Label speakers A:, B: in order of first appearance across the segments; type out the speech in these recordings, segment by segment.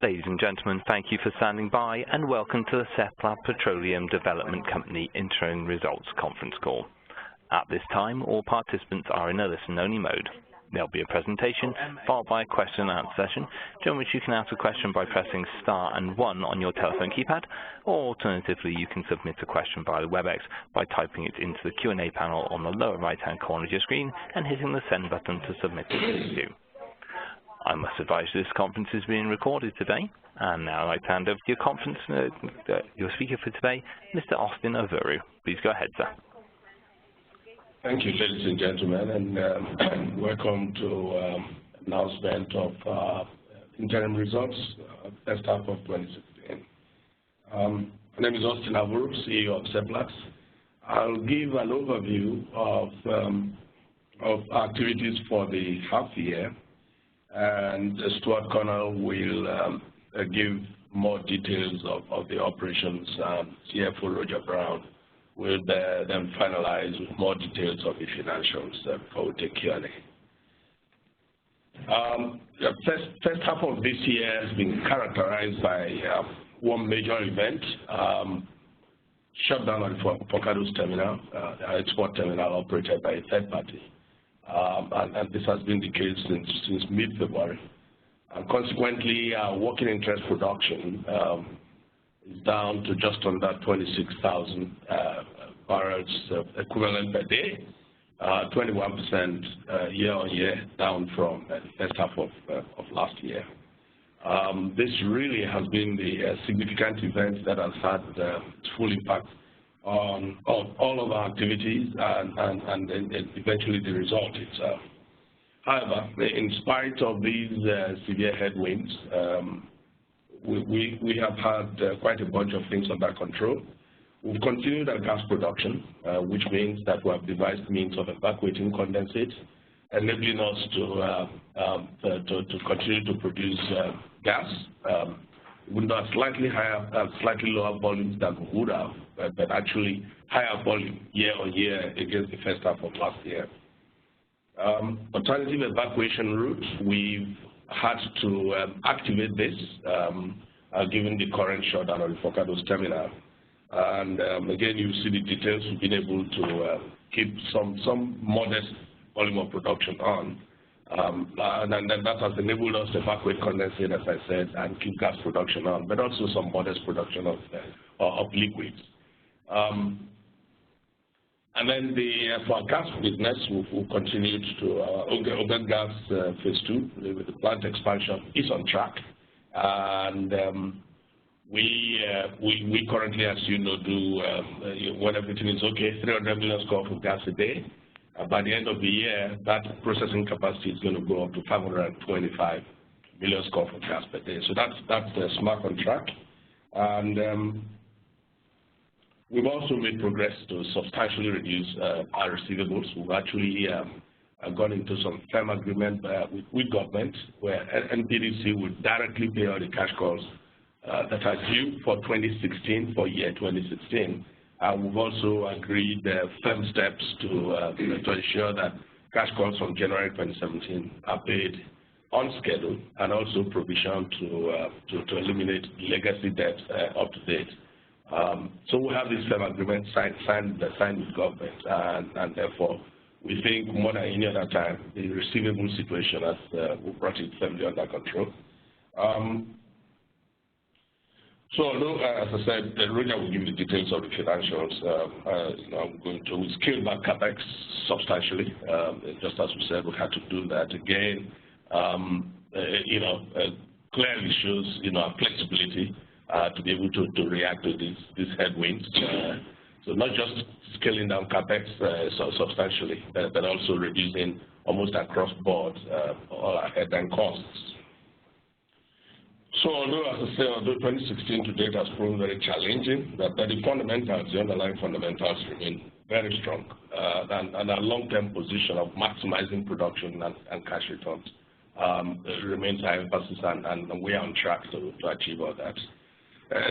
A: Ladies and gentlemen, thank you for standing by and welcome to the Seplat Petroleum Development Company Interim Results Conference Call. At this time, all participants are in a listen-only mode. There'll be a presentation followed by a question and answer session, during which you can ask a question by pressing star and 1 on your telephone keypad, or alternatively you can submit a question via the WebEx by typing it into the Q&A panel on the lower right-hand corner of your screen and hitting the send button to submit it to you. I must advise this conference is being recorded today, and now I'd like to hand over to your conference, your speaker for today, Mr. Austin Ovuru. Please go ahead, sir.
B: Thank you, ladies and gentlemen, and welcome to announcement of interim results, first half of 2016. My name is Austin Ovuru, CEO of Seplat. I'll give an overview of activities for the half year, and Stuart Connell will give more details of the operations. CFO Roger Brown will then finalize with more details of the financials before we take Q&A. The first half of this year has been characterized by one major event, shutdown of the Forcados terminal, the export terminal operated by a third party. And this has been the case since mid-February. Consequently, our working interest production is down to just under 26,000 barrels equivalent per day, 21% year-on-year, down from the first half of last year. This really has been the significant event that has had full impact on all of our activities and eventually the result itself. However, in spite of these severe headwinds, we have had quite a bunch of things under control. We've continued our gas production, which means that we have devised means of evacuating condensate, enabling us to continue to produce gas. With a slightly lower volumes than we would have, but actually higher volume year-on-year against the first half of last year. Alternative evacuation routes, we've had to activate this given the current shutdown of the Forcados terminal. And again, you see the details. We've been able to keep some modest volume of production on. And then that has enabled us to evacuate condensate, as I said, and keep gas production on, but also some modest production of liquids. And then for our gas business, we've continued to OBEN gas phase 2 with the plant expansion is on track, and we currently, as you know, do when everything is okay, 300 million scf of gas a day. By the end of the year, that processing capacity is going to go up to 525 million scf of gas per day. So that's smart on track. And we've also made progress to substantially reduce our receivables. We've actually gone into some firm agreement with government, where NPDC will directly pay all the cash calls that are due for 2016, for year 2016. We've also agreed firm steps to ensure that cash calls from January 2017 are paid on schedule, and also provision to eliminate legacy debt up to date. So we have this firm agreement signed with government, and therefore we think more than any other time the receivable situation has we brought it firmly under control. So, although, as I said, Roger will give you the details of the financials, I'm going to scale back CapEx substantially. Just as we said, we had to do that again. Clearly shows, our flexibility to be able to react to these headwinds. So not just scaling down CapEx substantially, but also reducing almost across board all our headline costs. So although, as I say, although 2016 to date has proven very challenging, but the fundamentals, the underlying fundamentals remain very strong, and our long-term position of maximizing production and cash returns remains our emphasis, and we are on track to achieve all that.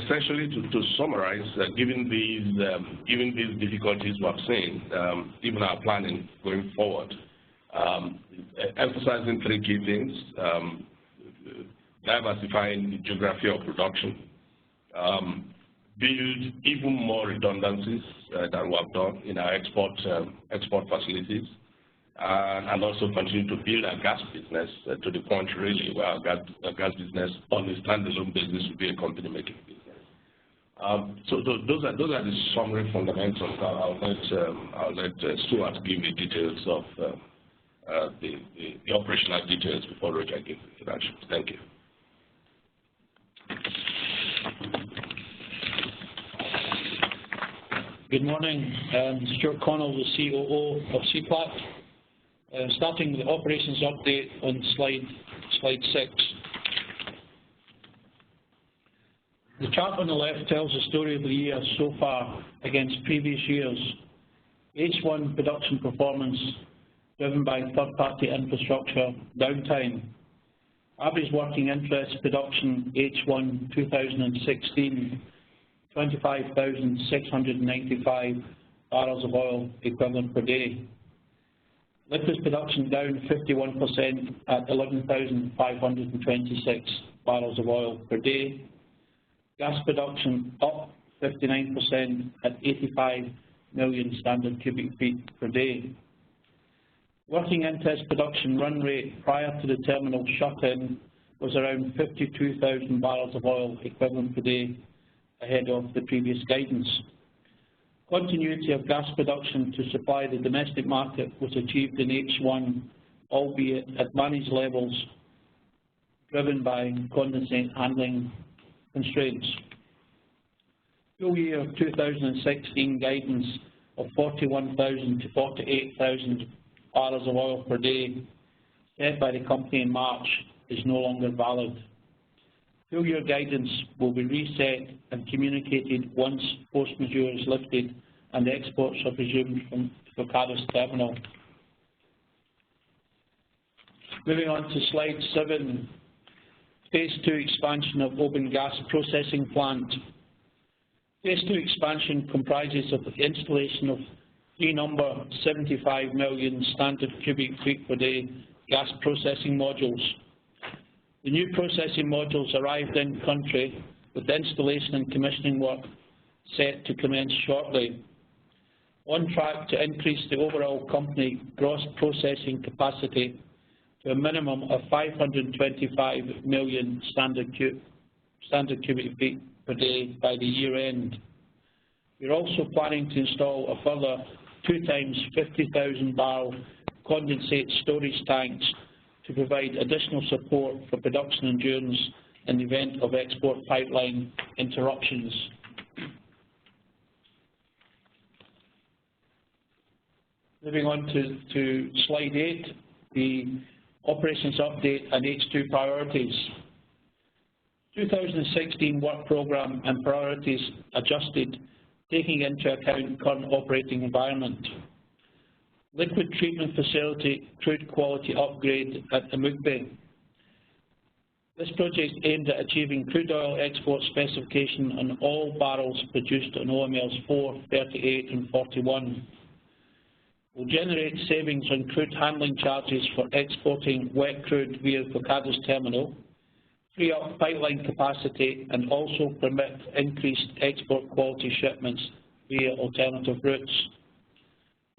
B: Essentially, to summarize, given these difficulties we have seen, even our planning going forward, emphasizing three key things. diversifying the geography of production, build even more redundancies than we have done in our export facilities, and also continue to build our gas business to the point really where our gas business on a standalone basis will be a company making business. So those are the summary fundamentals. I'll let Stuart give the details of the operational details before Roger gives the financials. Thank you.
C: Good morning. Stuart Connell, the COO of Seplat. Starting with the operations update on slide 6. The chart on the left tells the story of the year so far against previous years. H1 production performance driven by third-party infrastructure downtime. Average working interest production H1 2016, 25,695 barrels of oil equivalent per day. Liquids production down 51% at 11,526 barrels of oil per day. Gas production up 59% at 85 million standard cubic feet per day. Working interest production run rate prior to the terminal shut-in was around 52,000 barrels of oil equivalent per day, ahead of the previous guidance. Continuity of gas production to supply the domestic market was achieved in H1, albeit at managed levels, driven by condensate handling constraints. Full year 2016 guidance of 41,000 to 48,000 barrels of oil per day, set by the company in March, is no longer valid. Full year guidance will be reset and communicated once force majeure is lifted and exports are resumed from the Forcados terminal. Moving on to slide 7, Phase 2 expansion of OBEN gas processing plant. Phase 2 expansion comprises of the installation of 75 million standard cubic feet per day gas processing modules. The new processing modules arrived in country with installation and commissioning work set to commence shortly. On track to increase the overall company gross processing capacity to a minimum of 525 million standard cubic feet per day by the year end. We're also planning to install a further 2 times 50,000 barrel condensate storage tanks to provide additional support for production endurance in the event of export pipeline interruptions. Moving on to slide 8, the operations update and H2 priorities. 2016 work programme and priorities adjusted, taking into account current operating environment. Liquid treatment facility crude quality upgrade at Amugbe. This project aimed at achieving crude oil export specification on all barrels produced on OMLs 4, 38 and 41. Will generate savings on crude handling charges for exporting wet crude via Forcados terminal, free up pipeline capacity and also permit increased export quality shipments via alternative routes.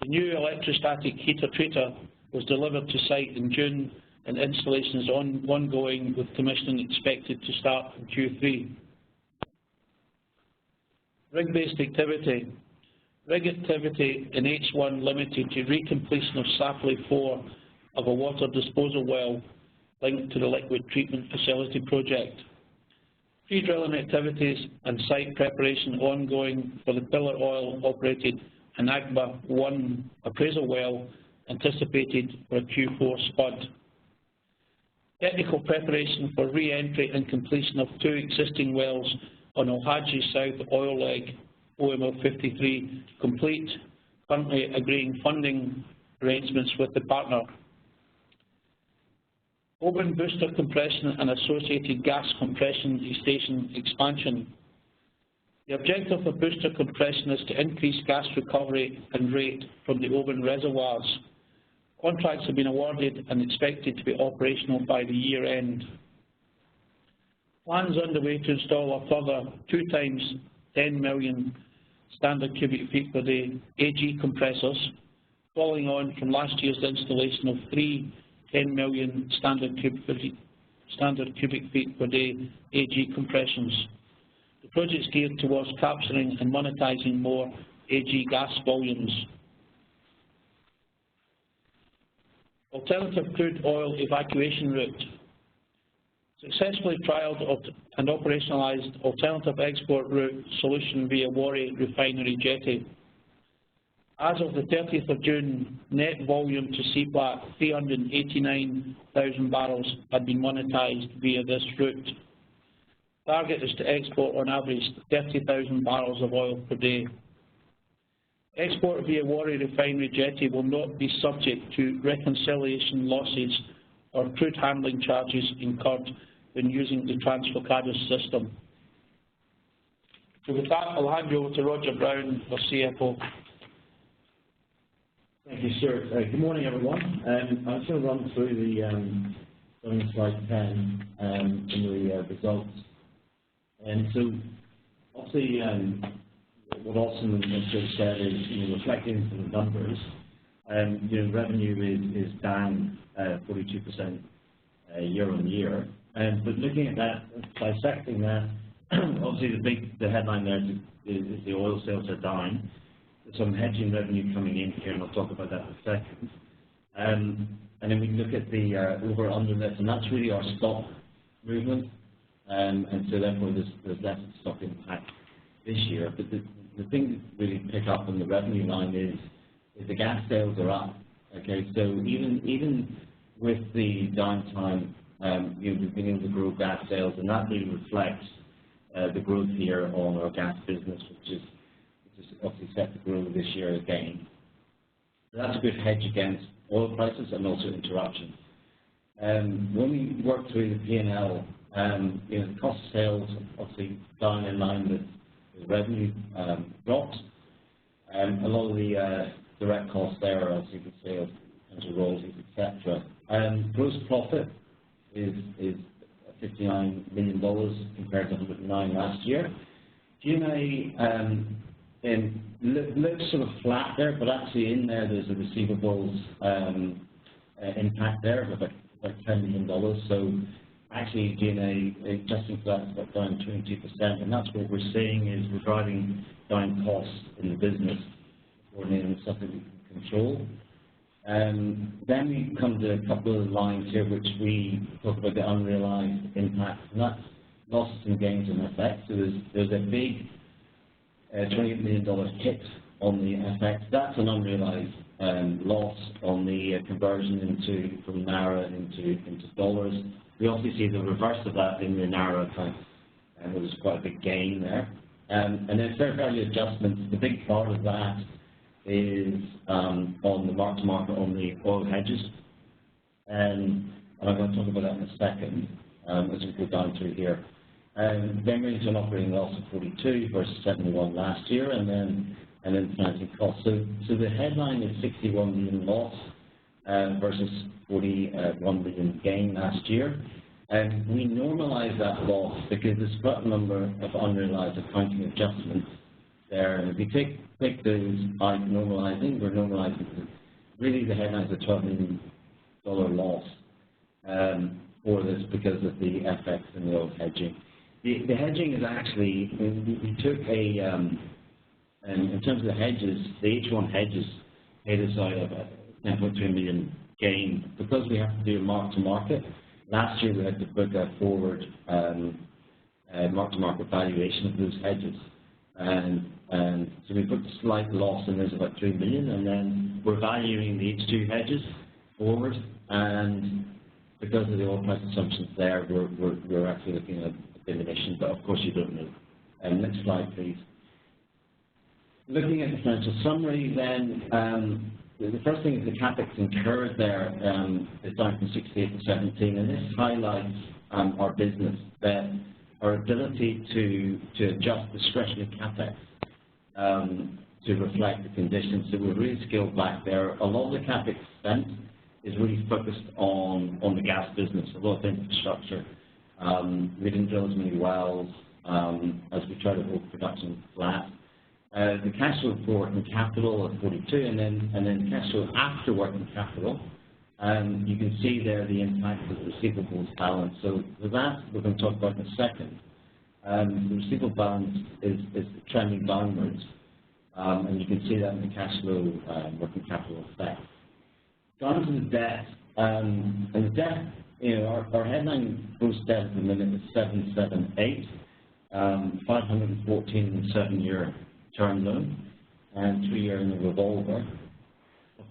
C: The new electrostatic heater treater was delivered to site in June and installation is ongoing with commissioning expected to start in Q3. Rig-based activity. Rig activity in H1 limited to recompletion of Saplat 4 of a water disposal well linked to the liquid treatment facility project. Pre-drilling activities and site preparation ongoing for the pillar oil operated Anagba 1 appraisal well anticipated for a Q4 spud. Technical preparation for re-entry and completion of 2 existing wells on Alhaji South oil leg OML 53 complete, currently agreeing funding arrangements with the partner. OBEN booster compression and associated gas compression station expansion. The objective of booster compression is to increase gas recovery and rate from the OBEN reservoirs. Contracts have been awarded and expected to be operational by the year end. Plans underway to install a further 2 times 10 million standard cubic feet per day AG compressors, following on from last year's installation of 3 10 million standard cubic feet per day AG compressions. The project is geared towards capturing and monetising more AG gas volumes. Alternative crude oil evacuation route. Successfully trialled and operationalised alternative export route solution via Warri Refinery Jetty. As of the 30th of June, net volume to Seplat 389,000 barrels had been monetised via this route. Target is to export on average 30,000 barrels of oil per day. Export via Warri Refinery Jetty will not be subject to reconciliation losses or crude handling charges incurred when using the Transfocadis system. So with that, I'll hand you over to Roger Brown, our CFO.
D: Thank you, Stuart. Good morning, everyone. I'm just going to run through the on slide 10 in the results. And so, obviously, what Austin has said is, reflecting some numbers, revenue is down 42% year on year. But looking at that, dissecting that, obviously the headline there is the oil sales are down. There's some hedging revenue coming in here, and I'll talk about that in a second. And then we look at the over-under this, and that's really our stock movement. And so therefore there's less stock impact this year. But the thing to really pick up on the revenue line is the gas sales are up. Okay, so even with the downtime, we've been able to grow gas sales, and that really reflects the growth here on our gas business, which is obviously set to grow this year again. So that's a good hedge against oil prices and also interruptions. When we work through the P&L, the cost of sales obviously down in line with revenue drops. A lot of the direct costs there are obviously the sales, royalties, etc. Gross profit is $59 million compared to $109 million last year. G&A looks sort of flat there, but actually in there's a receivables impact there of about $10 million. So actually G&A, adjusting for that, is about down 22%, and that's what we're seeing is we're driving down costs in the business, coordinating stuff that we can control. Then we come to a couple of lines here which we talk about the unrealised impact, and that's losses and gains on FX. So there's a big $28 million hit on the FX. That's an unrealised loss on the conversion from Naira into dollars. We also see the reverse of that in the Naira account, and there was quite a big gain there. And then fair value adjustments, the big part of that is on the mark-to-market on the oil hedges. And I'm going to talk about that in a second as we go down through here. Then we're into an operating loss of 42 versus 71 last year, and then financing costs. So the headline is 61 million loss versus 41 million gain last year. And we normalise that loss because there's quite a number of unrealised accounting adjustments there. And if we take those out normalising, we're normalising really the headline is a $12 million loss for this because of the FX and the oil hedging. The hedging is actually, we took in terms of the hedges, the H1 hedges made us out of a 10.3 million gain. Because we have to do a mark-to-market, last year we had to book a forward mark-to-market valuation of those hedges. And so we booked a slight loss, and there's about 3 million, and then we're valuing the H2 hedges forward, and because of the oil price assumptions there, we're actually looking at diminution, but of course you don't know. Next slide, please. Looking at the financial summary, then the first thing is the capex incurred there is down from 68 to 17, and this highlights our business, that our ability to adjust discretionary capex to reflect the conditions. So we're really scaled back there. A lot of the capex spent is really focused on the gas business, a lot of infrastructure We didn't drill as many wells as we tried to hold production flat. The cash flow for working capital at 42, and then cash flow after working capital. You can see there the impact of the receivables balance. So with that, we're going to talk about in a second. The receivable balance is trending downwards, and you can see that in the cash flow working capital effect. Down to the debt, and the debt, you know, our headline gross debt at the minute is 778, 514 in the 7-year term loan, and 3-year in the revolver.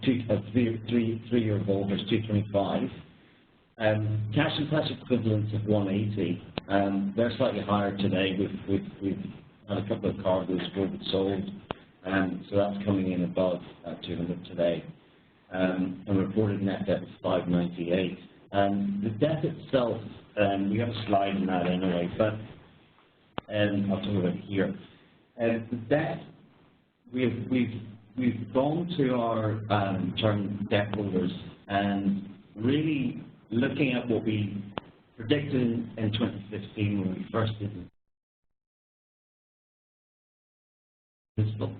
D: Three-year revolver is 225. Cash and cash equivalents of 180. They're slightly higher today. We've had a couple of cargoes sold, so that's coming in above 200 today. And reported net debt is 598. The debt itself, we have a slide in that anyway, but I'll talk about it here. The debt, we've gone to our term debt holders and really looking at what we predicted in 2015 when we first did this book.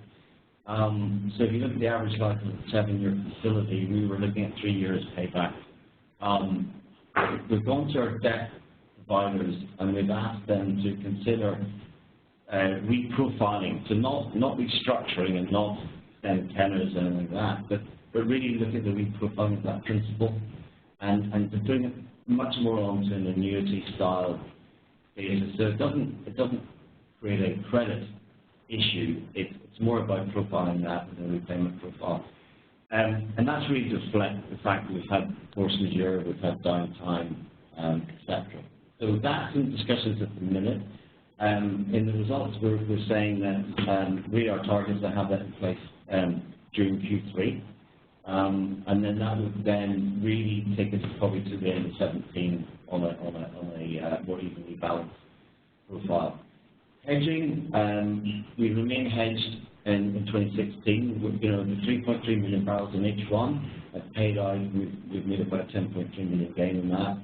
D: So if you look at the average life of a 7-year facility, we were looking at 3 years payback. We've gone to our debt providers and we've asked them to consider reprofiling, so not restructuring and not tenors and anything like that, but really look at the reprofiling of that principle and to bring it much more onto an annuity style basis. So it doesn't create a credit issue. It's more about profiling that with a repayment profile. And that's really to reflect the fact that we've had force majeure, we've had downtime, etc. So that's in discussions at the minute. In the results, we're saying that really our target is to have that in place during Q3, and then that would then really take us probably to the end of 17 on a more evenly balanced profile. Hedging, we remain hedged in 2016. You know, the 3.3 million barrels in H1 have paid out. We've made about 10.3 million gain in that.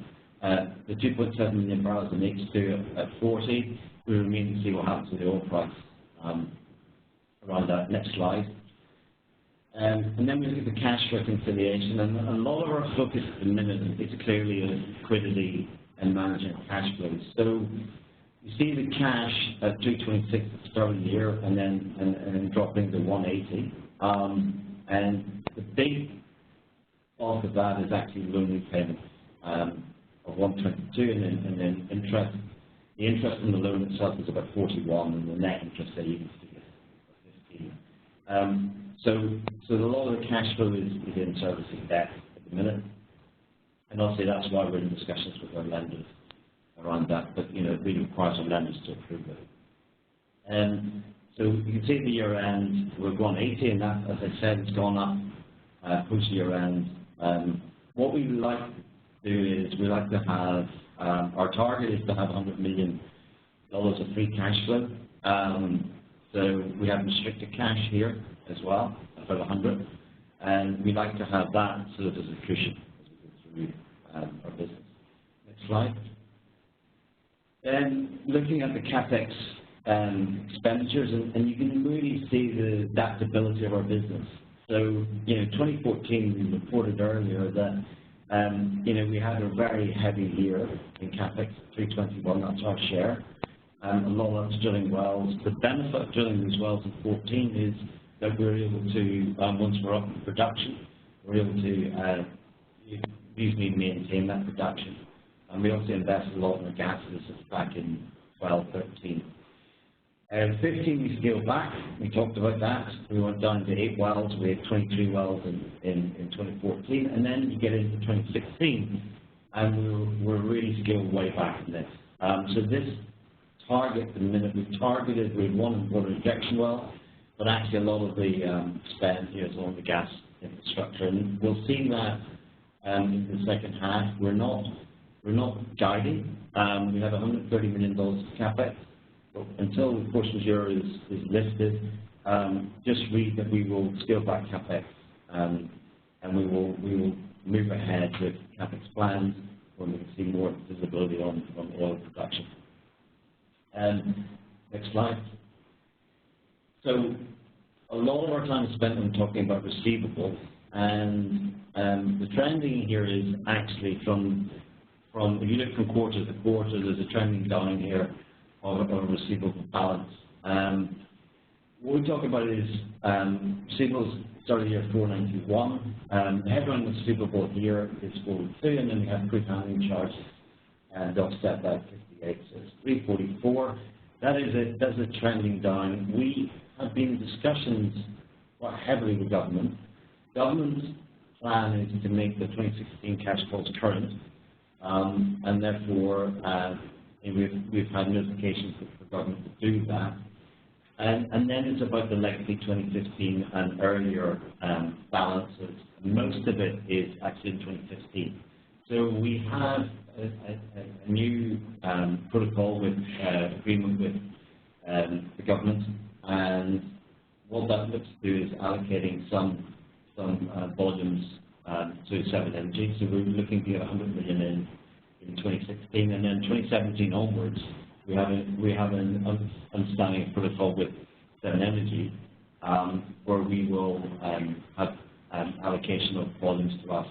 D: The 2.7 million barrels in H2 at 40. We remain to see what happens with the oil price around that. Next slide. And then we look at the cash reconciliation, and a lot of our focus at the minute is clearly on liquidity and managing cash flows. So you see the cash at 226 at the start of the year, and then dropping to 180. And the big bulk of that is actually loan repayments of 122, and then interest. The interest in the loan itself is about 41, and the net interest that you can see is 15. So a lot of the cash flow is in servicing debt at the minute, and obviously that's why we're in discussions with our lenders around that. But you know, it really requires our lenders to approve it. So you can see at the year end we're 180, and that, as I said, it's gone up post year end. What we like to do is we like to have our target is to have $100 million of free cash flow. So we have restricted cash here as well, about 100, and we like to have that sort of as a cushion as we go through our business. Next slide. Then looking at the CapEx expenditures, and you can really see the adaptability of our business. So, you know, 2014 we reported earlier that you know, we had a very heavy year in CapEx, 321, that's our share. A lot of that's drilling wells. The benefit of drilling these wells in 2014 is that we're able to, once we're up in production, we're able to usually maintain that production. And we also invested a lot in our gas systems back in 12, 13. 15 we scaled back, we talked about that. We went down to 8 wells, we had 23 wells in 2014, and then you get into 2016, and we're really scaled way back in this. So this target, at the minute we've targeted, we had 1 water injection well, but actually a lot of the spend here is on the gas infrastructure, and we'll see that in the second half. We're not guiding. We have $130 million of CapEx. But until force majeure is lifted, just read that we will scale back CapEx, and we will move ahead with CapEx plans when we can see more visibility on oil production. Next slide. So a lot of our time is spent on talking about receivables, and the trending here is actually from if you look from quarter to quarter, there's a trending down here of a receivable balance. What we talk about is receivables started the year 491. The headline receivable here is 42, and then we have quick handling charges and offset that 58, so it's 344. That's a trending down. We have been in discussions quite heavily with government. Government's plan is to make the 2016 cash flows current, and therefore we've had notifications for government to do that. And then it's about the legacy 2015 and earlier balances. Most of it is actually in 2015. So we have a new protocol with agreement with the government, and what that looks to do is allocating some volumes to 7 Energy. So we're looking to get 100 million in 2016, and then 2017 onwards, we have an understanding protocol with 7 Energy, where we will have allocation of volumes to us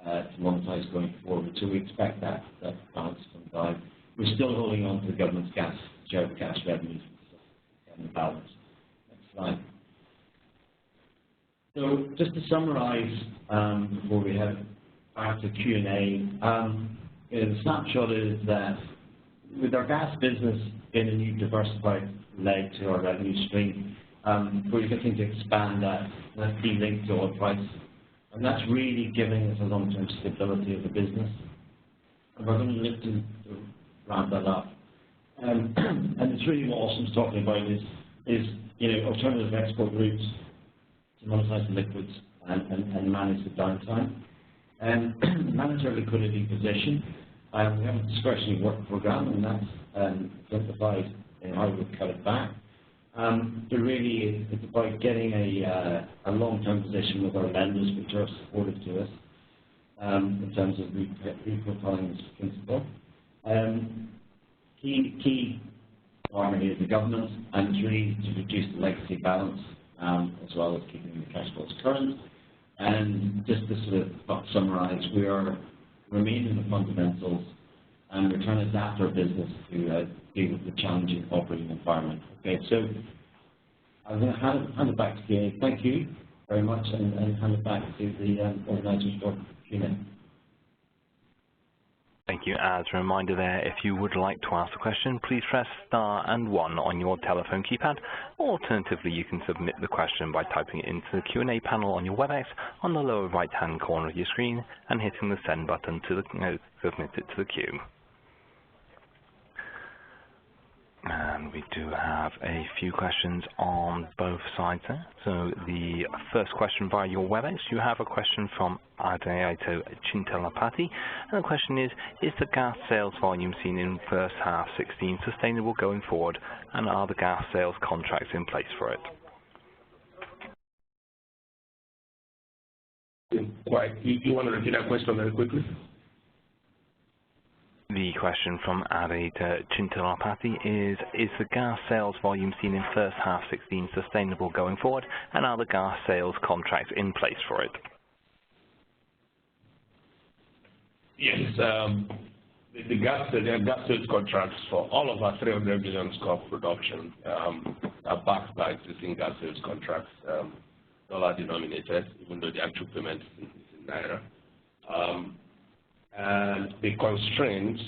D: to monetize going forward. So we expect that balance to come down. We're still holding on to the government's share of gas revenues and the balance. Next slide. So just to summarize, before we head back to Q&A, the snapshot is that with our gas business in a new diversified leg to our revenue stream, we're looking to expand that de-linked to oil price, and that's really giving us a long-term stability of the business. And we're going to look to ramp that up. And it's really what Austin's talking about is alternative export routes to monetize the liquids and manage the downtime. And manage our liquidity position. We have a discretionary work program, and that's identified in how we cut it back. But really, it's about getting a long-term position with our lenders, which are supportive to us in terms of reprofiling this principle. Key partner here is the government, and it's really to reduce the legacy balance as well as keeping the cash flows current. And just to sort of summarize, we are remaining the fundamentals, and we're trying to adapt our business to deal with the challenging operating environment. Okay, so I'm going to hand it back to Kay. Thank you very much, and hand it back to the organisers for Q&A.
A: Thank you. As a reminder there, if you would like to ask a question, please press star and 1 on your telephone keypad. Alternatively, you can submit the question by typing it into the Q&A panel on your WebEx on the lower right-hand corner of your screen and hitting the send button to submit it to the queue. And we do have a few questions on both sides there. So the first question via your WebEx, you have a question from Untitled Chapter, and the question is the gas sales volume seen in first half 16 sustainable going forward, and are the gas sales contracts in place for it?
B: You want to repeat that question very quickly?
A: The question from Untitled Chapter is the gas sales volume seen in first half 16 sustainable going forward, and are the gas sales contracts in place for it?
B: Yes, the gas sales contracts for all of our 300 million scope production are backed by existing gas sales contracts, dollar denominated, even though the actual payment is in naira. And the constraints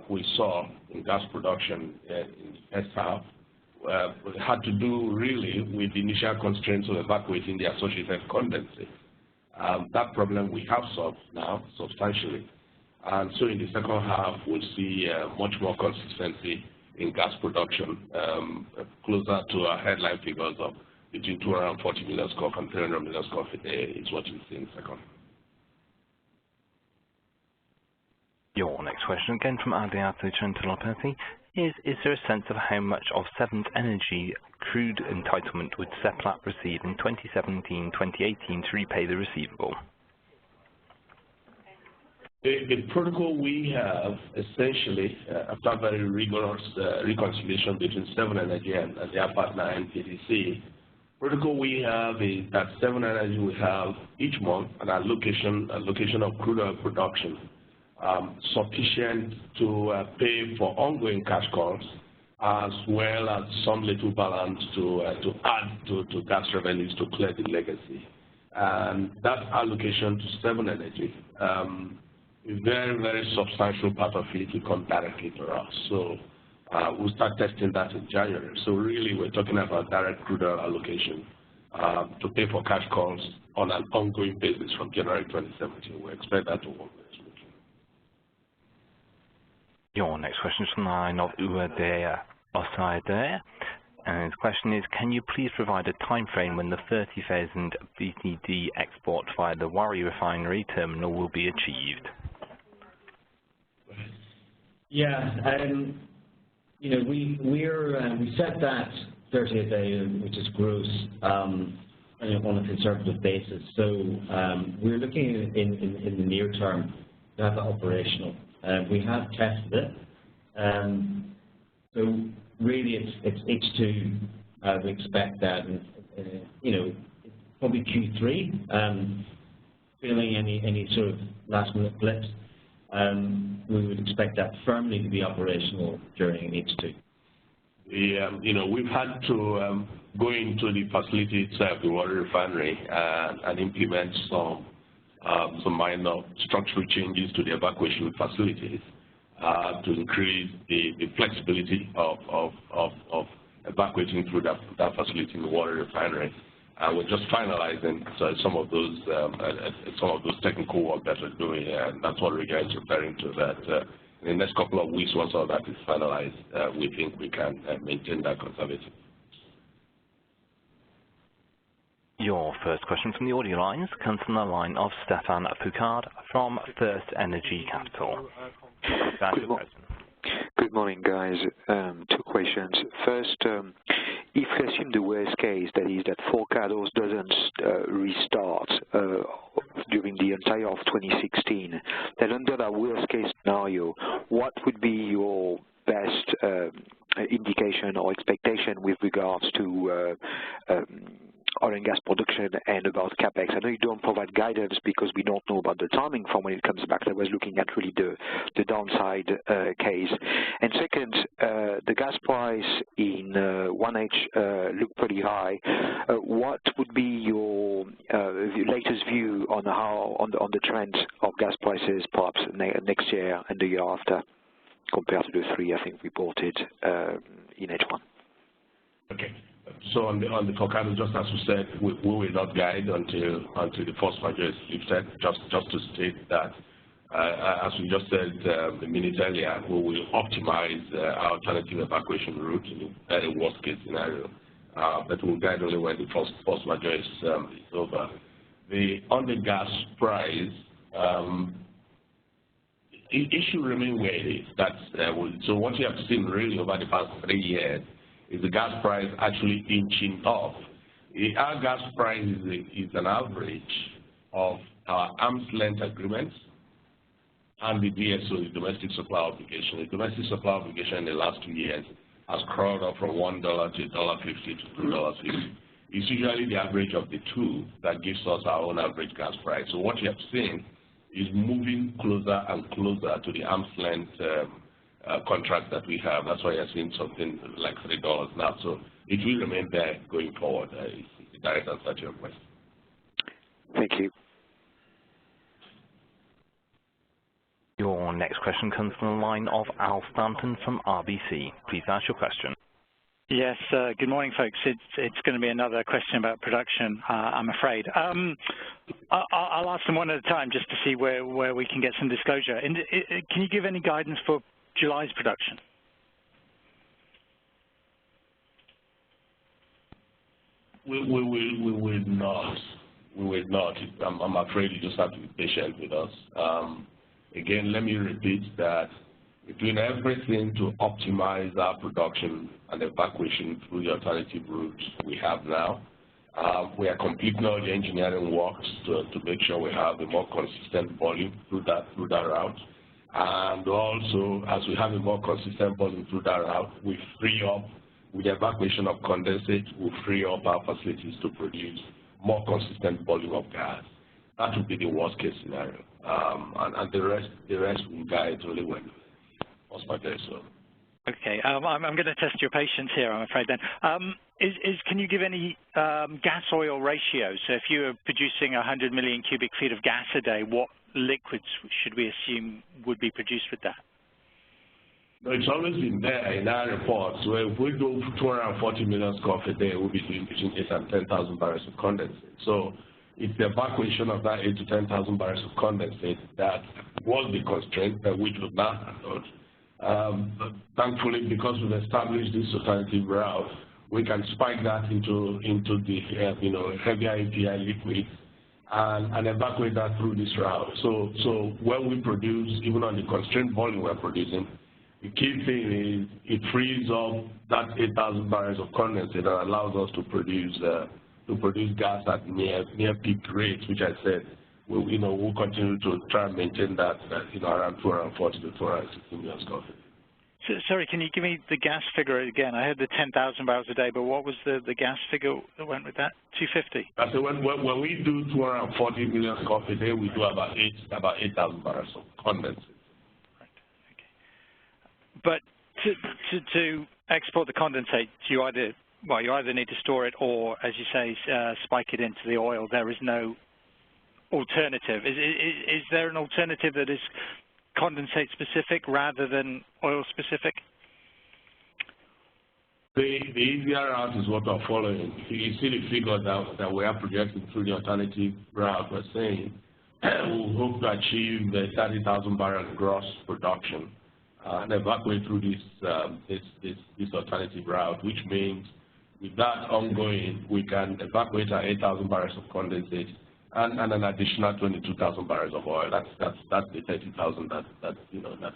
B: we saw in gas production in the first half had to do really with the initial constraints of evacuating the associated condensate. That problem we have solved now substantially. And so in the second half, we'll see much more consistency in gas production, closer to our headline figures of between 240 million scope and 300 million scope a day is what you'll see in the second.
A: Your next question, again from Untitled Chapter, is there a sense of how much of 7 Energy crude entitlement would Seplat receive in 2017-2018 to repay the receivable?
B: The protocol we have, essentially, after very rigorous reconciliation between 7 Energy and their partner NPDC, protocol we have is that 7 Energy will have each month an allocation of crude oil production sufficient to pay for ongoing cash costs, as well as some little balance to add to gas revenues to clear the legacy. And that allocation to 7 Energy, a very, very substantial part of it will come directly to us. So we'll start testing that in January. So really, we're talking about direct crude oil allocation to pay for cash costs on an ongoing basis from January 2017. We expect that to work very smoothly.
A: Your next question is from the line of Uwadea Osaide. And his question is, can you please provide a time frame when the 30,000 BTD export via the Warri refinery terminal will be achieved?
D: Yeah, you know, we set that 30th day, which is gross, on a conservative basis. So we're looking in the near term to have it operational. We have tested it. So really, it's H2. We expect that, you know, probably Q3. Feeling any sort of last-minute blips, we would expect that firmly to be operational during H2.
B: You know, we've had to go into the facility itself, the Warri refinery, and implement some minor structural changes to the evacuation facilities to increase the flexibility of evacuating through that facility in the Warri refinery. We're just finalizing some of those technical work that we're doing, and that's what we're guys referring to. That in the next couple of weeks, once all that is finalized, we think we can maintain that conservative.
A: Your first question from the audio lines comes from the line of Stefan Foucaud from First Energy Capital.
E: Good morning, guys. Two questions. First, if we assume the worst case, that is that Forcados doesn't restart during the entire of 2016, then under that worst case scenario, what would be your best indication or expectation with regards to oil and gas production and about CapEx? I know you don't provide guidance because we don't know about the timing from when it comes back. I was looking at really the downside case. And second, the gas price in 1H looked pretty high. What would be your latest view on on the trend of gas prices perhaps next year and the year after compared to the three I think reported in H1?
B: Okay. So on the Forcados, just as we said, we will not guide until the force majeure is lifted. Just to state that, as we just said a minute earlier, we will optimize our alternative evacuation route in the very worst case scenario. But we'll guide only when the force majeure is over. On the gas price, it should remain where it is. So what you have seen really over the past 3 years is the gas price actually inching up. Our gas price is an average of our arm's length agreements and the DSO, the domestic supply obligation. The domestic supply obligation in the last 2 years has crawled up from $1 to $1.50 to $2.50. It's usually the average of the two that gives us our own average gas price. So what you have seen is moving closer and closer to the arm's length contract that we have. That's why you're seeing something like $3 now. So it will remain there going forward. It's the direct answer to your question.
E: Thank you.
A: Your next question comes from the line of Al Stanton from RBC. Please ask your question.
F: Yes, good morning, folks. It's going to be another question about production, I'm afraid. I'll ask them one at a time just to see where we can get some disclosure. Can you give any guidance for July's production?
B: We will not. We will not. I'm afraid you just have to be patient with us. Again, let me repeat that we're doing everything to optimize our production and evacuation through the alternative routes we have now. We are completing all the engineering works to make sure we have a more consistent volume through that route. And also, as we have a more consistent volume through that route, we free up, with the evacuation of condensate, we free up our facilities to produce more consistent volume of gas. That would be the worst case scenario. And the rest will guide only when there is so.
F: Okay, I'm going to test your patience here, I'm afraid then. Can you give any gas-oil ratio? So if you are producing 100 million cubic feet of gas a day, what liquids should we assume would be produced with that?
B: It's always been there in our reports. So if we do 240 million scf a day, we'll be doing between 8,000 and 10,000 barrels of condensate. So it's the evacuation of that 8,000 to 10,000 barrels of condensate that was the constraint that we would not handle. Thankfully, because we've established this alternative route, we can spike that into the heavier API liquids and evacuate that through this route. So when we produce, even on the constrained volume we're producing, the key thing is it frees up that 8,000 barrels of condensate that allows us to produce gas at near peak rates, which I said we'll continue to try and maintain that around 240 to 260 million scf.
F: So, sorry, can you give me the gas figure again? I heard the 10,000 barrels a day, but what was the gas figure that went with that? 250.
B: So when we do 240 million scf a day, we do about 8,000 barrels of condensate.
F: But to export the condensate, you either need to store it or, as you say, spike it into the oil. There is no alternative. Is there an alternative that is condensate specific rather than oil specific?
B: The easier route is what we're following. You see the figure that we are projecting through the alternative route. We're saying we hope to achieve the 30,000 barrel gross production and evacuate through this alternative route, which means with that ongoing, we can evacuate our 8,000 barrels of condensate and an additional 22,000 barrels of oil. That's the 30,000 that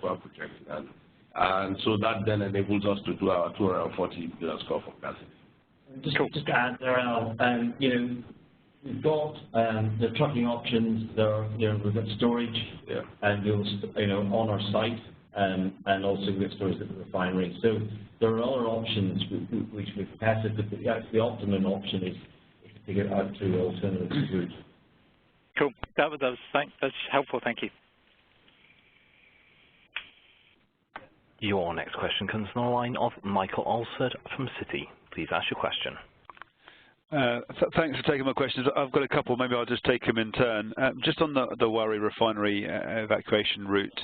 B: we're projecting, and so that then enables us to do our 240 million scf of gas.
D: Just to add there, Al, we've got the trucking options. We've got storage, and on our site. And also we've got storage at the refinery. So there are other options which we've tested, but the optimum option is to get out to alternative routes.
F: Cool. That's helpful. Thank you.
A: Your next question comes from the line of Michael Alsford from Citi. Please ask your question.
G: Thanks for taking my questions. I've got a couple. Maybe I'll just take them in turn. Just on the Warri refinery evacuation route,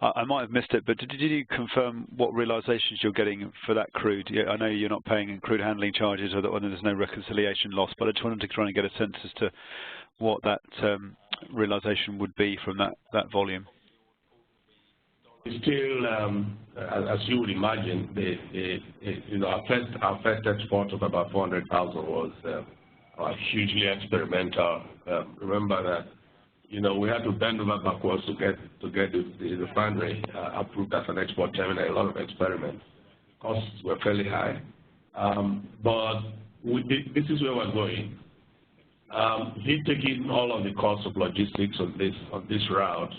G: I might have missed it, but did you confirm what realizations you're getting for that crude? I know you're not paying crude handling charges or that there's no reconciliation loss, but I just wanted to try and get a sense as to what that realization would be from that volume.
B: Still, as you would imagine, our first export of about 400,000 was hugely experimental. Remember that we had to bend over backwards to get the refinery approved as an export terminal. A lot of experiments. Costs were fairly high, but this is where we're going. He taking all of the costs of logistics on this route,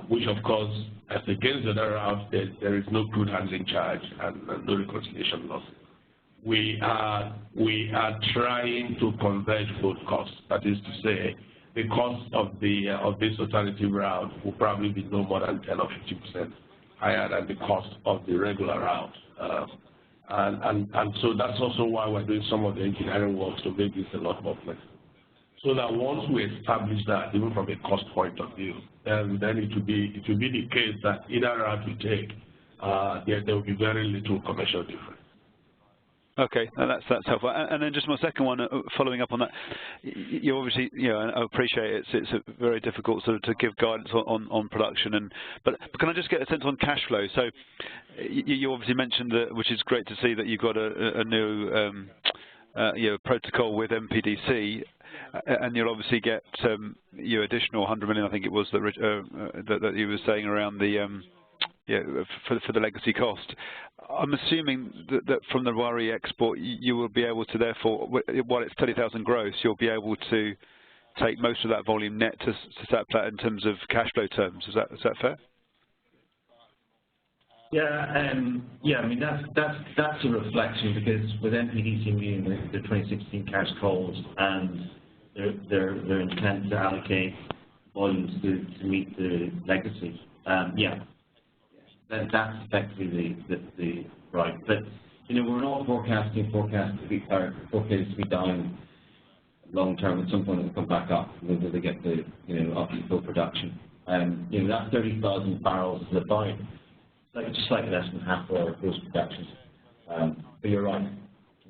B: which of course, as against the other route, there is no crude handling charge and no reconciliation loss. We are trying to converge both costs. That is to say, the cost of this alternative route will probably be no more than 10 or 50% higher than the cost of the regular route. And so that's also why we're doing some of the engineering works to make this a lot more flexible. So that once we establish that, even from a cost point of view, then it will be the case that either route we take, there will be very little commercial difference.
G: Okay, that's helpful. And then just my second one, following up on that, you obviously, I appreciate it's a very difficult sort of to give guidance on production, but can I just get a sense on cash flow? So you obviously mentioned that, which is great to see that you've got a new protocol with NPDC, and you'll obviously get additional 100 million, I think it was that you were saying around the for the legacy cost. I'm assuming that from the Wari export, you will be able to therefore, while it's 30,000 gross, you'll be able to take most of that volume net to Seplat in terms of cash flow terms. Is that fair?
D: Yeah, I mean that's a reflection, because with NPDC meeting the 2016 cash calls and their intent to allocate volumes to meet the legacy, that's effectively the right. But we're not forecasting forecasts to be down long term. At some point it'll come back up when they get the up to full production. That 30,000 barrels is about just slightly less than half of our gross production. But you're right in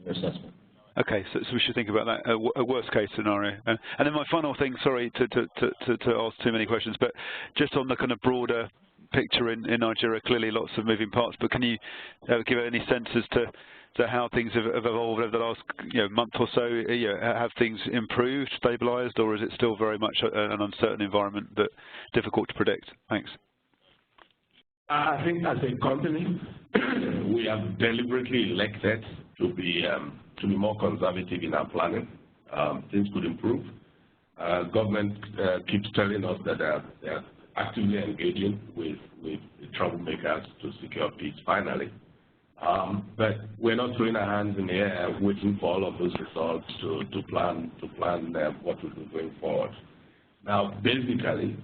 D: your assessment.
G: Okay, so we should think about that, a worst case scenario. And then my final thing, sorry to ask too many questions, but just on the kind of broader picture in Nigeria, clearly lots of moving parts, but can you give any sense as to how things have evolved over the last month or so? Have things improved, stabilised, or is it still very much an uncertain environment that difficult to predict? Thanks.
B: I think as a company, we have deliberately elected to be more conservative in our planning. Things could improve. Government keeps telling us that they are actively engaging with the troublemakers to secure peace finally. But we're not throwing our hands in the air waiting for all of those results to plan what we'll do going forward. Now, basically,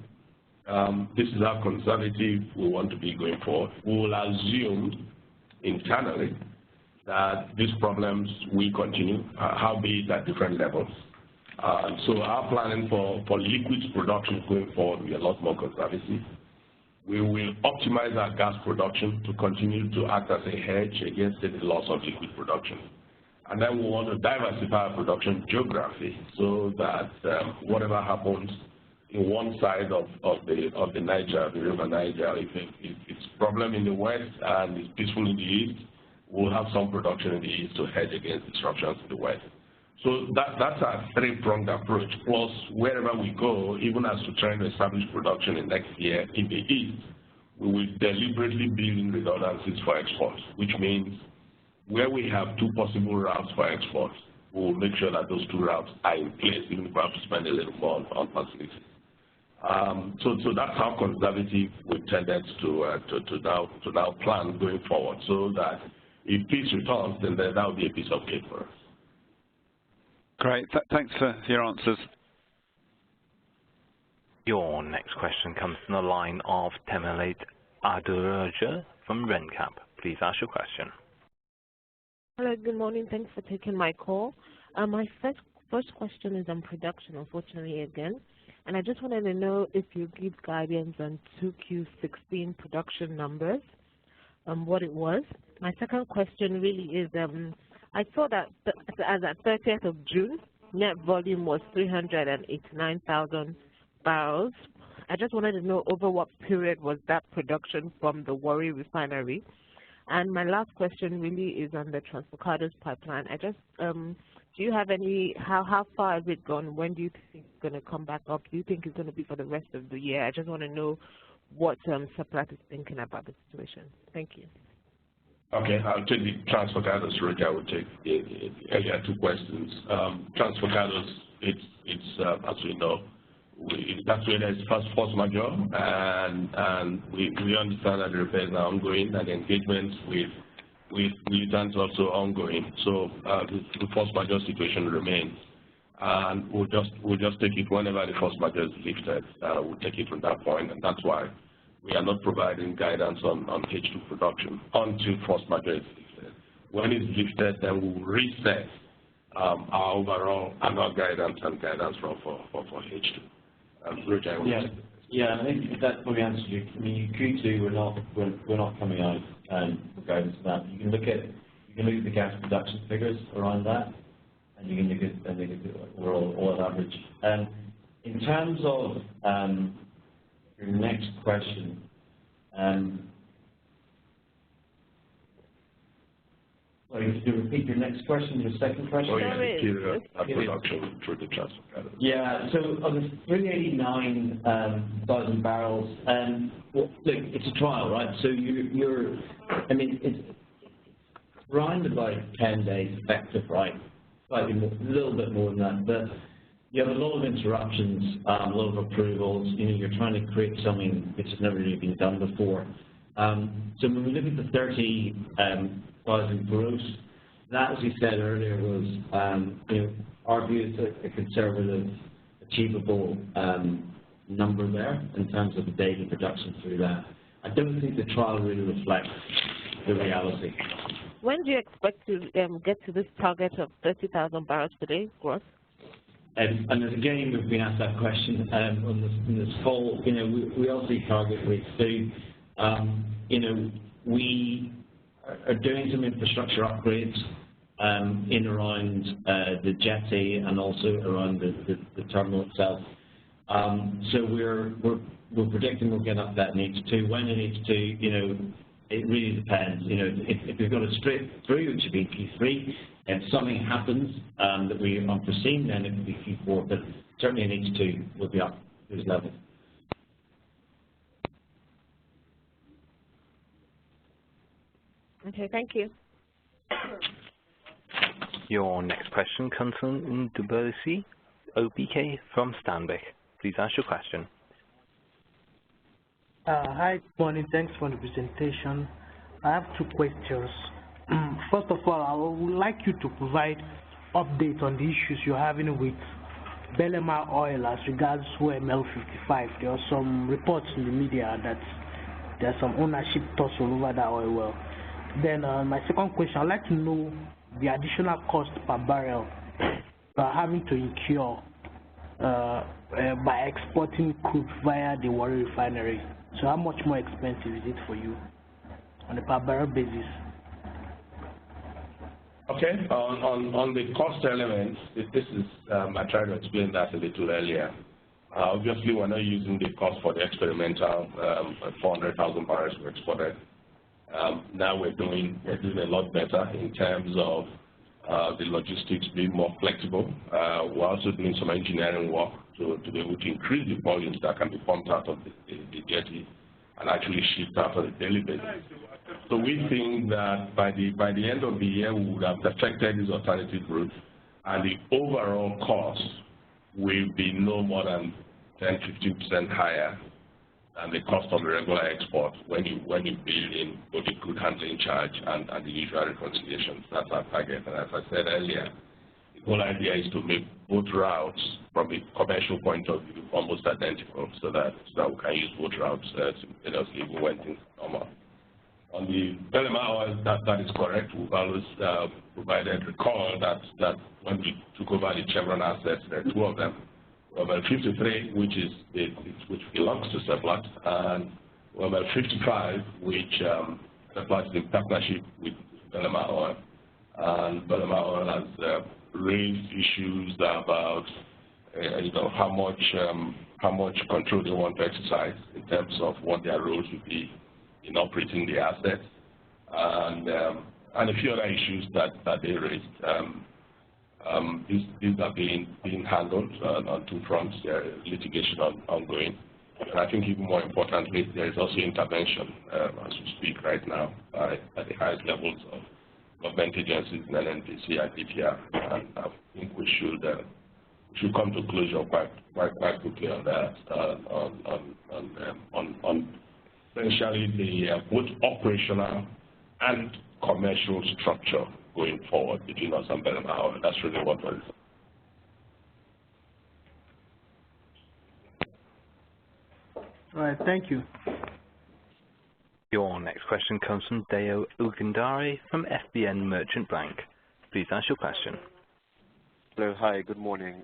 B: this is how conservative we want to be going forward. We will assume internally that these problems will continue, howbeit at different levels. So our planning for liquids production going forward will be a lot more conservative. We will optimize our gas production to continue to act as a hedge against the loss of liquid production. And then we want to diversify our production geography so that whatever happens in one side of the Niger, the river Niger, if it's a problem in the west and it's peaceful in the east, we'll have some production in the east to hedge against disruptions in the west. So that's our three-pronged approach. Plus, wherever we go, even as we try to establish production in next year in the east, we will deliberately build in redundancies for exports, which means where we have two possible routes for exports, we will make sure that those two routes are in place, even if we have to spend a little more on facilities. So that's how conservative we tended to now plan going forward, so that if peace returns, then that will be a piece of cake for us.
G: Great. Thanks for your answers.
A: Your next question comes from the line of Temelet Aduraja from RenCap. Please ask your question.
H: Hello, good morning. Thanks for taking my call. My first question is on production, unfortunately, again. And I just wanted to know if you give guidance on 2Q16 production numbers, what it was. My second question really is, I saw that as at 30th of June, net volume was 389,000 barrels. I just wanted to know over what period was that production from the Wari refinery. And my last question really is on the Transfocados pipeline. I just, do you have any, how far has it gone? When do you think it's going to come back up? Do you think it's going to be for the rest of the year? I just want to know what Seplat is thinking about the situation. Thank you.
B: Okay, I'll take the Transfocados. Rick, I will take the earlier two questions. Transfocados, it's as we know, that's where there's force majeure, and we understand that the repairs are ongoing and engagement with militants also ongoing. So the force majeure situation remains, and we'll just take it whenever the force majeure is lifted. We'll take it from that point, and that's why we are not providing guidance on H2 production until force majeure is lifted. When it's lifted, then we'll reset our overall annual guidance and guidance for H2.
D: Yeah, I think that probably answers you. I mean, Q2 we're not coming out with guidance for that. You can look at the gas production figures around that, and you can look at the overall oil average. In terms of your next question, Sorry, could you repeat your next question, your second question?
B: Oh, yeah, production through the transfer.
D: Yeah, so on the 389,000 barrels, well, look, it's a trial, right? So I mean, it's around about 10 days effective, right? Slightly more, a little bit more than that, but you have a lot of interruptions, a lot of approvals. You know, you're trying to create something which has never really been done before. So when we look at the 30,000 gross, that, as you said earlier, was you know, our view is a conservative, achievable number there in terms of the daily production through that. I don't think the trial really reflects the reality.
H: When do you expect to get to this target of 30,000 barrels per day gross?
D: And again, we've been asked that question on this call. You know, we obviously target rates too. You know, we are doing some infrastructure upgrades in around the jetty and also around the terminal itself. So we're predicting we'll get up that in H2. When in H2, you know, it really depends. You know, if we've got it straight through, it should be Q3. If something happens that we are unforeseen, then it could be Q4. But certainly in H2, we'll be up to this level.
H: Okay, thank you.
A: Your next question comes from Ndubisi OBK from Stanbic. Please ask your question.
I: Hi, good morning. Thanks for the presentation. I have two questions. First of all, I would like you to provide updates on the issues you're having with Belema oil as regards OML 55. There are some reports in the media that there's some ownership tussle over that oil well. Then my second question, I'd like to know the additional cost per barrel we're having to incur by exporting crude via the Warri refinery. So how much more expensive is it for you on a per barrel basis?
B: Okay, on the cost elements, this is, I tried to explain that a little earlier. Obviously, we're not using the cost for the experimental 400,000 barrels we exported. Now we're doing a lot better in terms of the logistics being more flexible. We're also doing some engineering work to be able to increase the volumes that can be pumped out of the jetty and actually shipped out on a daily basis. So we think that by the end of the year, we would have perfected these alternative routes, and the overall cost will be no more than 10–15% higher than the cost of the regular export when you build in both the crude handling charge and the usual reconciliations. That's our target. And as I said earlier, the whole idea is to make both routes, from a commercial point of view, almost identical, so that we can use both routes simultaneously even when things come up. On the Belema oil, that is correct. We've always provided recall that when we took over the Chevron assets, there are two of them. OBEN 53, which belongs to Seplat, and OBEN 55, which Seplat is in partnership with Belema oil. And Belema oil has raised issues about how much control they want to exercise in terms of what their roles would be in operating the assets, and a few other issues that they raised. These are being handled on two fronts. There is litigation ongoing, and I think even more importantly, there is also intervention as we speak right now at the highest levels of government agencies, NPDC and DPR, and I think we should come to closure quite quickly on that, on essentially the both operational and commercial structure going forward between us and Belema. That's really what it is.
I: All right, thank you.
A: Your next question comes from Deo Ugandare from FBN Merchant Bank. Please ask your question.
J: Hello, hi, good morning.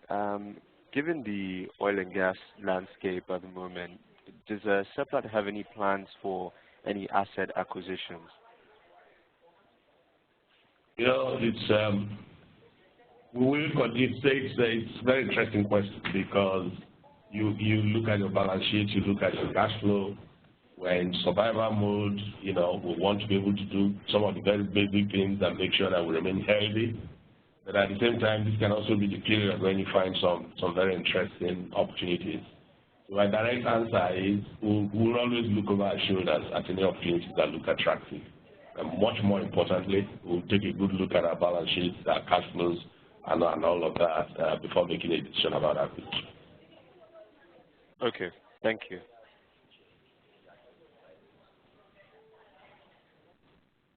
J: Given the oil and gas landscape at the moment, does Seplat have any plans for any asset acquisitions?
B: You know, it's a very interesting question, because you look at your balance sheet, you look at your cash flow, We're in survival mode. You know, we want to be able to do some of the very basic things and make sure that we remain healthy. But at the same time, this can also be the period when you find some very interesting opportunities. So my direct answer is we'll always look over our shoulders at any opportunities that look attractive. And much more importantly, we'll take a good look at our balance sheets, our cash flows, and all of that before making a decision about acquisition.
J: Okay, thank you.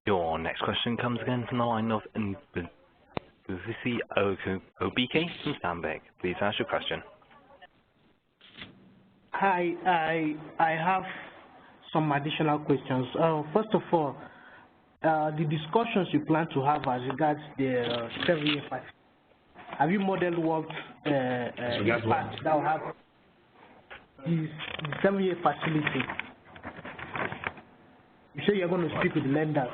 A: Your next question comes again from the line of NPDC OBK from Stanbic. Please ask your question.
I: Hi, I have some additional questions. First of all, the discussions you plan to have as regards the 7-year facility, have you modeled what impact that will have the 7-year facility? You say you're going to speak with the lenders.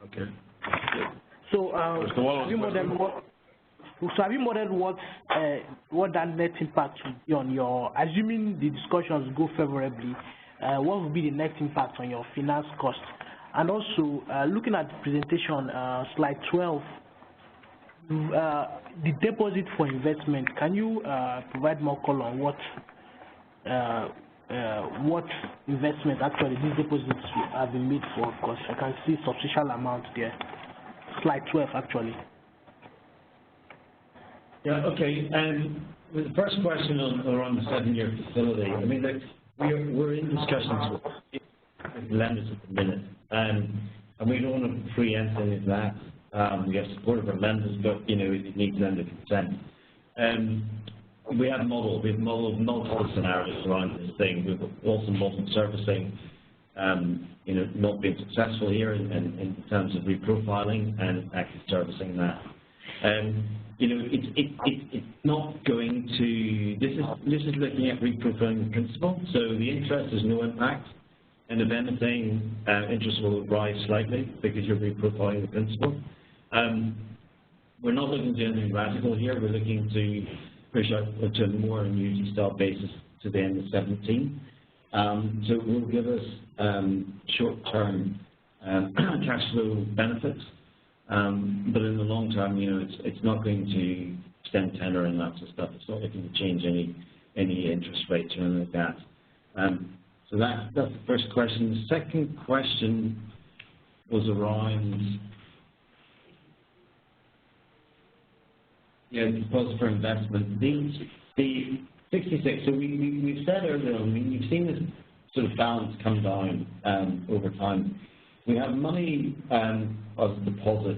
B: Okay.
I: So have you modeled what that net impact will be on your, assuming the discussions go favorably, what will be the net impact on your finance cost? And also, looking at the presentation, slide 12, the deposit for investment, can you provide more color on what investment actually these deposits have been made for? Because I can see substantial amount there. Slide 12, actually.
D: Yeah, okay. The first question around the 7-year facility, I mean, we're in discussions with lenders at the minute, and we don't want to preempt any of that. We have support of our lenders, but, you know, it needs lender consent. We have modeled multiple scenarios around this thing. We've also modeled servicing, you know, not being successful here in terms of reprofiling and actually servicing that. You know, it's not going to. This is looking at reprofiling the principal. So the interest has no impact, and if anything, interest will rise slightly because you're reprofiling the principal. We're not looking to do anything radical here. We're looking to push out to a more annuity-style basis to the end of 17. So it will give us short-term cash flow benefits, but in the long term, you know, it's not going to extend tenor and that sort of stuff. It's not looking to change any interest rates or anything like that. So that's the first question. The second question was around deposit for investment. The 66. So we've said earlier, I mean, you've seen this sort of balance come down over time. We have money as a deposit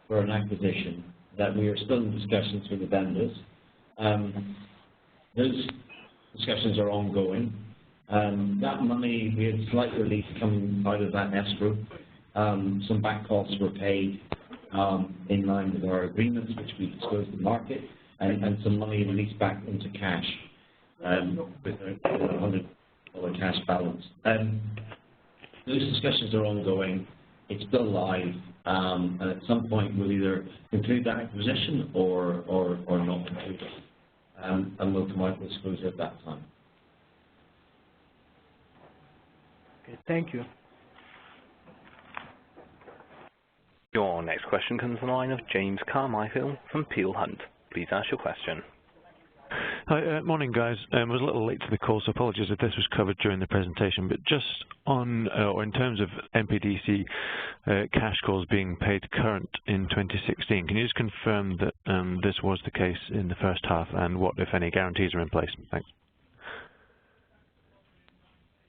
D: for an acquisition that we are still in discussions with the vendors. Those discussions are ongoing. That money, we had slight relief coming out of that escrow. Some back costs were paid in line with our agreements, which we disclosed to the market, and some money released back into cash with a $100 cash balance. Those discussions are ongoing. It's still live, and at some point we'll either conclude that acquisition or not conclude it, and we'll come out with disclosure at that time.
I: Okay, thank you.
A: Your next question comes from the line of James Carmichael from Peel Hunt. Please ask your question.
K: Hi, morning guys. I was a little late to the call, so apologies if this was covered during the presentation, but just on, or in terms of NPDC cash calls being paid current in 2016, can you just confirm that this was the case in the first half, and what, if any, guarantees are in place? Thanks.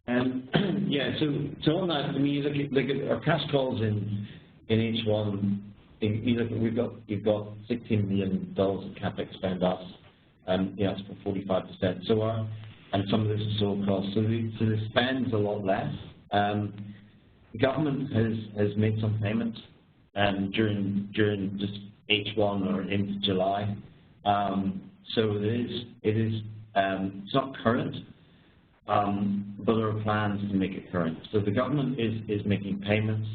D: Yeah, so on that, I mean, you look at our cash calls in H1. You look, you've got $16 million of capex spend us. Yeah, it's for 45%. So and some of this is all cost. So the spend's a lot less. The government has made some payments during just H1 or into July. So it is it's not current, but there are plans to make it current. So the government is making payments.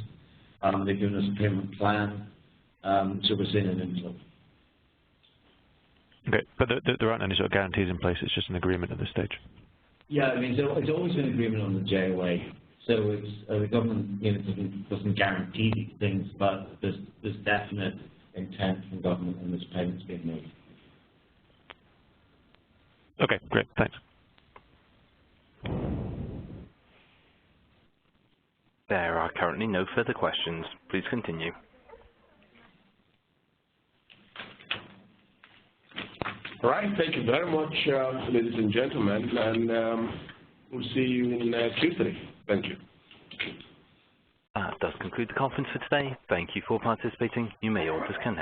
D: They're giving us a payment plan. So we're seeing an inflow.
K: Okay, but there aren't any sort of guarantees in place. It's just an agreement at this stage.
D: Yeah, I mean, so it's always been agreement on the JOA. So it's the government, doesn't guarantee these things, but there's definite intent from government and there's payments being made.
K: Okay, great, thanks.
A: There are currently no further questions. Please continue.
B: All right, thank you very much, ladies and gentlemen, and we'll see you in Q3. Thank you.
A: That does conclude the conference for today. Thank you for participating. You may all disconnect.